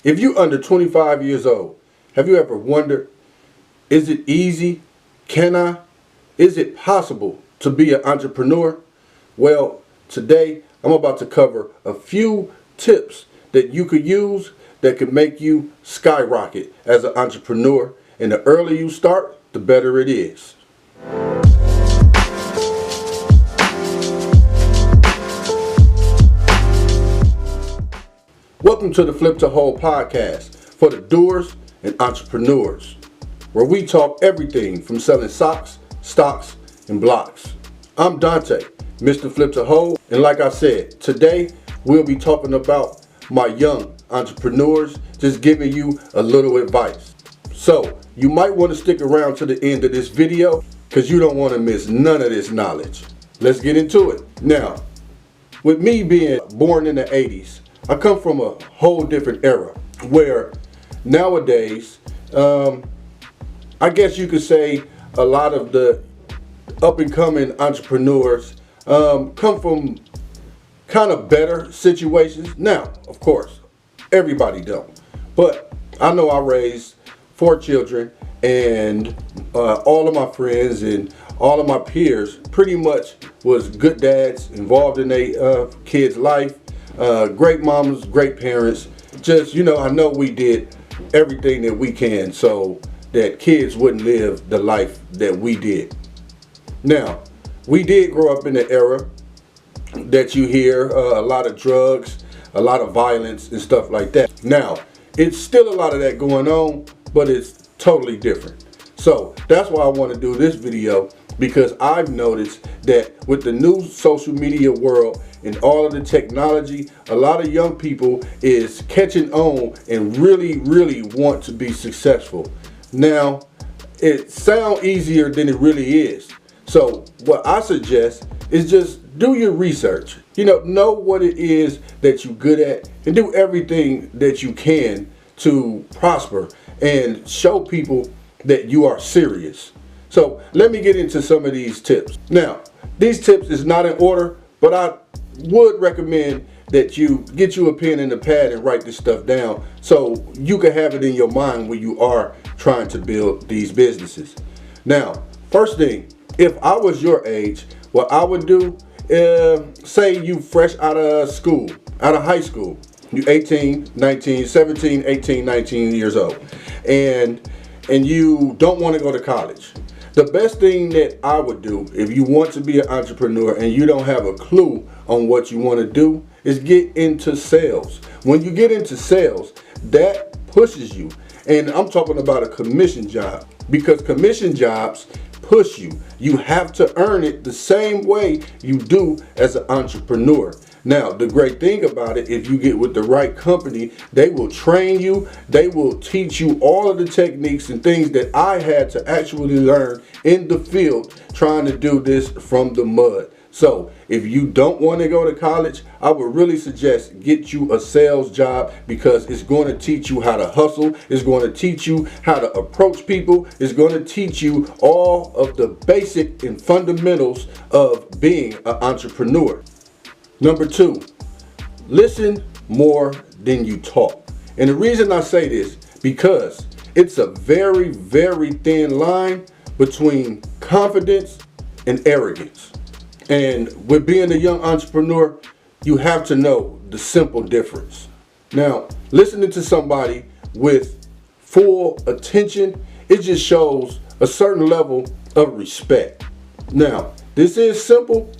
If you're under 25 years old, have you ever wondered, is it easy? Can I? Is it possible to be an entrepreneur? Well, today I'm about to cover a few tips that you could use that could make you skyrocket as an entrepreneur. And the earlier you start, the better it is. Welcome to the Flip to Whole podcast for the doers and entrepreneurs, where we talk everything from selling socks, stocks, and blocks. I'm Dante, Mr. Flip to Whole, and like I said, today we'll be talking about my young entrepreneurs, just giving you a little advice. So you might want to stick around to the end of this video because you don't want to miss none of this knowledge. Let's get into it. Now, with me being born in the 80s, I come from a whole different era where nowadays, I guess you could say a lot of the up and coming entrepreneurs come from kind of better situations. Now, of course, everybody don't. But I know I raised 4 children, and all of my friends and all of my peers pretty much was good dads involved in their kids' life. Great mamas, great parents. Just, I know we did everything that we can so that kids wouldn't live the life that we did. Now, we did grow up in the era that you hear a lot of drugs, a lot of violence and stuff like that. Now, it's still a lot of that going on, but it's totally different. So that's why I want to do this video, because I've noticed that with the new social media world and all of the technology, a lot of young people is catching on and really want to be successful. Now, it sounds easier than it really is. So what I suggest is just do your research. Know what it is that you're good at and do everything that you can to prosper and show people that you are serious. So let me get into some of these tips. Now, these tips is not in order, but I would recommend that you get you a pen and a pad and write this stuff down so you can have it in your mind when you are trying to build these businesses. Now, first thing, if I was your age, what I would do, say you fresh out of school, out of high school, you 18, 19, 17, 18, 19 years old, and you don't want to go to college. The best thing that I would do if you want to be an entrepreneur and you don't have a clue on what you want to do is get into sales. When you get into sales, that pushes you. And I'm talking about a commission job, because commission jobs push you. You have to earn it the same way you do as an entrepreneur. Now, the great thing about it, if you get with the right company, they will train you. They will teach you all of the techniques and things that I had to actually learn in the field trying to do this from the mud. So if you don't want to go to college, I would really suggest get you a sales job, because it's going to teach you how to hustle. It's going to teach you how to approach people. It's going to teach you all of the basic and fundamentals of being an entrepreneur. Number 2, listen more than you talk. And the reason I say this, because it's a very thin line between confidence and arrogance. And with being a young entrepreneur, you have to know the simple difference. Now, listening to somebody with full attention, it just shows a certain level of respect. Now, this is simple,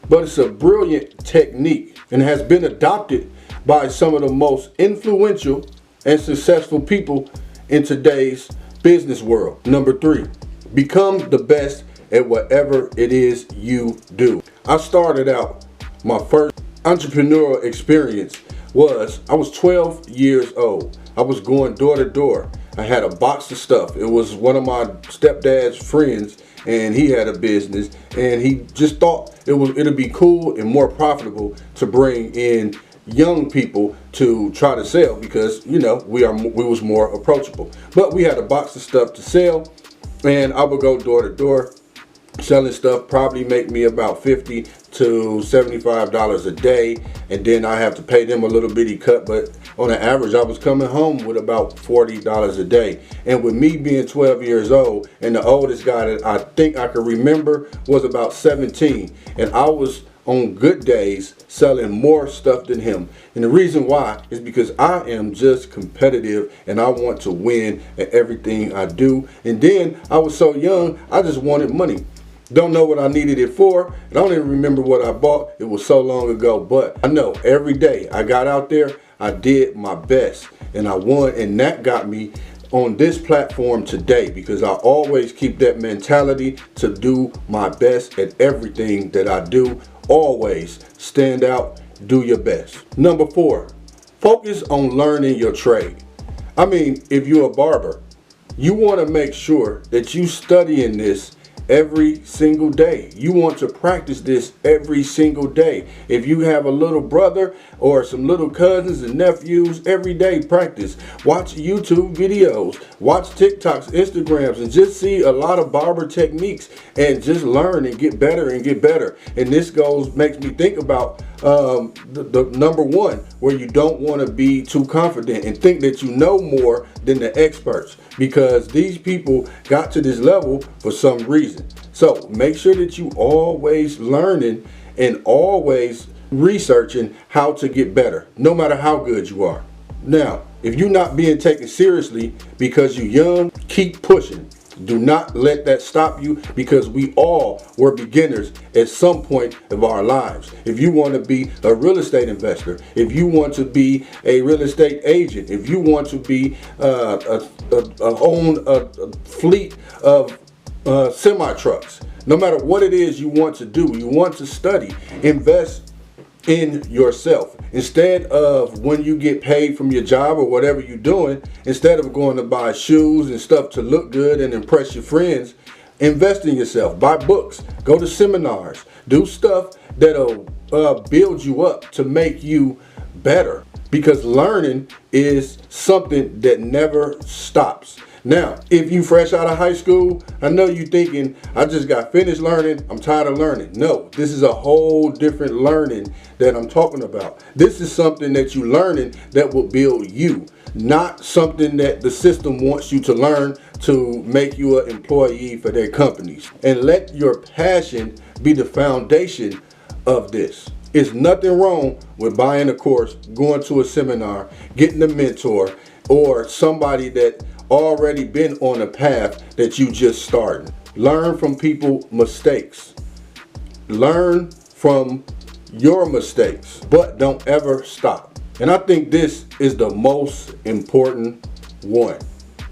but it's a brilliant technique and has been adopted by some of the most influential and successful people in today's business world. Number 3, become the best at whatever it is you do. I started out, my first entrepreneurial experience I was 12 years old. I was going door to door. I had a box of stuff. It was one of my stepdad's friends, and he had a business, and he just thought it'd be cool and more profitable to bring in young people to try to sell, because we was more approachable. But we had a box of stuff to sell, and I would go door to door selling stuff, probably make me about $50 to $75 a day, and then I have to pay them a little bitty cut, but on an average I was coming home with about $40 a day. And with me being 12 years old, and the oldest guy that I think I can remember was about 17, and I was on good days selling more stuff than him. And the reason why is because I am just competitive and I want to win at everything I do. And then I was so young, I just wanted money. Don't know what I needed it for, and I don't even remember what I bought. It was so long ago, but I know every day I got out there, I did my best, and I won, and that got me on this platform today, because I always keep that mentality to do my best at everything that I do. Always stand out, do your best. Number 4, focus on learning your trade. I mean, if you're a barber, you want to make sure that you studying this every single day. You want to practice this every single day. If you have a little brother or some little cousins and nephews, every day practice. Watch YouTube videos, watch TikToks, Instagrams, and just see a lot of barber techniques and just learn and get better and get better. And this makes me think about the number 1, where you don't want to be too confident and think that you know more than the experts, because these people got to this level for some reason. So make sure that you always learning and always researching how to get better, no matter how good you are. Now, if you're not being taken seriously because you're young, keep pushing. Do not let that stop you, because we all were beginners at some point of our lives. If you want to be a real estate investor, if you want to be a real estate agent, if you want to be own a fleet of semi trucks, no matter what it is you want to do, you want to study, invest in yourself. Instead of, when you get paid from your job or whatever you're doing, instead of going to buy shoes and stuff to look good and impress your friends, invest in yourself. Buy books, go to seminars, do stuff that'll build you up to make you better, because learning is something that never stops. Now, if you fresh out of high school, I know you thinking, I just got finished learning, I'm tired of learning. No, this is a whole different learning that I'm talking about. This is something that you learning that will build you, not something that the system wants you to learn to make you an employee for their companies. And let your passion be the foundation of this. It's nothing wrong with buying a course, going to a seminar, getting a mentor, or somebody that already been on a path that you just started. Learn from people's mistakes. Learn from your mistakes, but don't ever stop. And I think this is the most important one.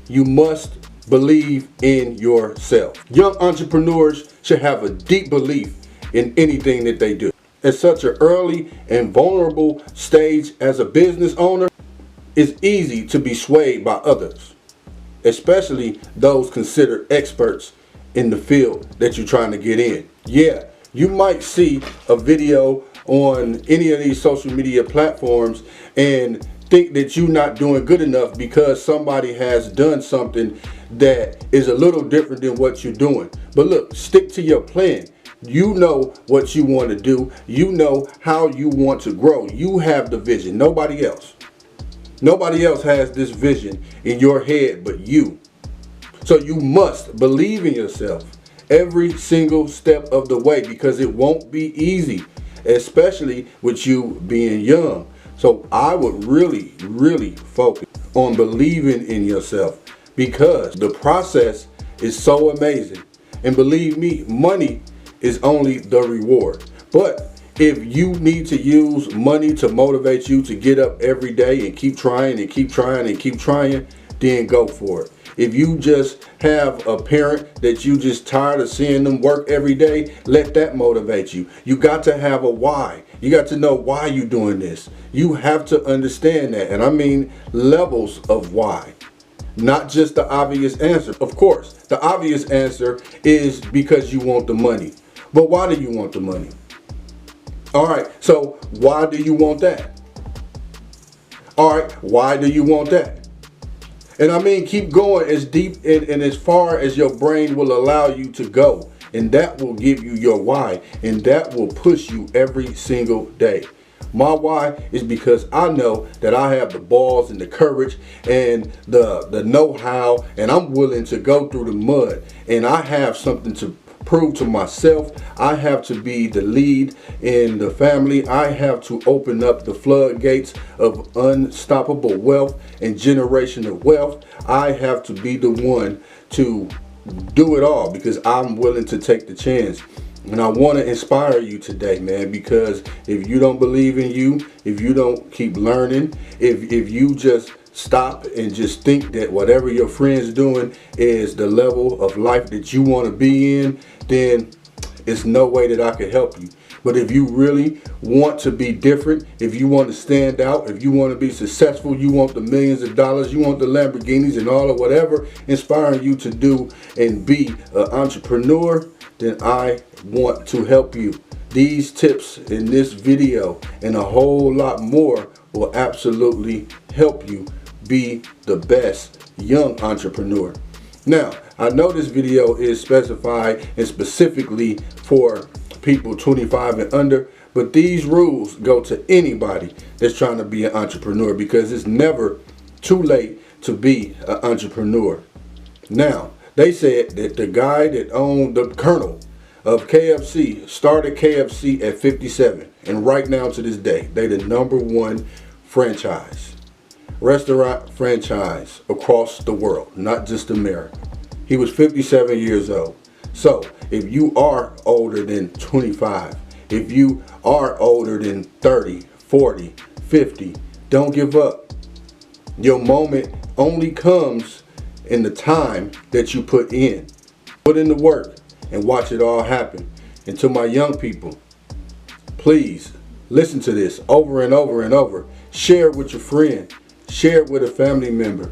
You must believe in yourself. Young entrepreneurs should have a deep belief in anything that they do. At such an early and vulnerable stage as a business owner, it's easy to be swayed by others, especially those considered experts in the field that you're trying to get in. Yeah, you might see a video on any of these social media platforms and think that you're not doing good enough because somebody has done something that is a little different than what you're doing. But look, stick to your plan. You know what you want to do. You know how you want to grow. You have the vision, nobody else. Nobody else has this vision in your head but you. So you must believe in yourself every single step of the way, because it won't be easy, especially with you being young. So I would really focus on believing in yourself, because the process is so amazing. And believe me, money is only the reward. But if you need to use money to motivate you to get up every day and keep trying and keep trying and keep trying, then go for it. If you just have a parent that you just tired of seeing them work every day, let that motivate you. You got to have a why. You got to know why you're doing this. You have to understand that. And I mean levels of why. Not just the obvious answer. Of course, the obvious answer is because you want the money. But why do you want the money? All right, so why do you want that? All right, why do you want that? And I mean, keep going as deep and as far as your brain will allow you to go. and that will give you your why, and that will push you every single day. My why is because I know that I have the balls and the courage and the know-how, and I'm willing to go through the mud, and I have something to prove to myself. I have to be the lead in the family. I have to open up the floodgates of unstoppable wealth and generational wealth. I have to be the one to do it all because I'm willing to take the chance. And I want to inspire you today, man, because if you don't believe in you, if you don't keep learning, if you just stop and just think that whatever your friend's doing is the level of life that you want to be in, then it's no way that I can help you. But if you really want to be different, if you want to stand out, if you want to be successful, you want the millions of dollars, you want the Lamborghinis and all of whatever inspiring you to do and be an entrepreneur, then I want to help you. These tips in this video and a whole lot more will absolutely help you be the best young entrepreneur. Now, I know this video is specified and specifically for people 25 and under, but these rules go to anybody that's trying to be an entrepreneur because it's never too late to be an entrepreneur. Now, they said that the guy that owned the colonel of KFC started KFC at 57, and right now to this day, they the #1 franchise, restaurant franchise across the world, not just America. He was 57 years old. So if you are older than 25, if you are older than 30, 40, 50, don't give up. Your moment only comes in the time that you put in. Put in the work and watch it all happen. And to my young people, please listen to this over and over and over. Share it with your friend. Share it with a family member.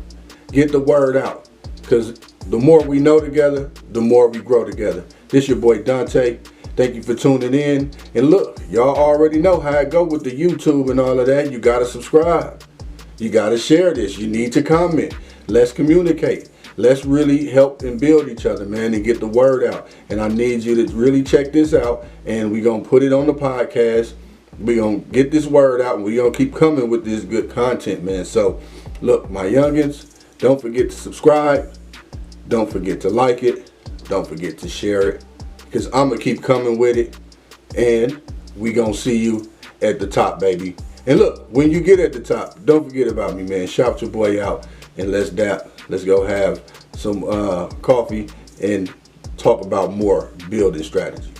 Get the word out. Because the more we know together, the more we grow together. This your boy Dante. Thank you for tuning in. And look, y'all already know how it go with the YouTube and all of that. You got to subscribe. You got to share this. You need to comment. Let's communicate. Let's really help and build each other, man, and get the word out. And I need you to really check this out. And we're going to put it on the podcast. We're going to get this word out. And we're going to keep coming with this good content, man. So, look, my youngins, don't forget to subscribe. Don't forget to like it. Don't forget to share it. Because I'm going to keep coming with it. And we're going to see you at the top, baby. And look, when you get at the top, don't forget about me, man. Shout your boy out. And let's go have some coffee and talk about more building strategy.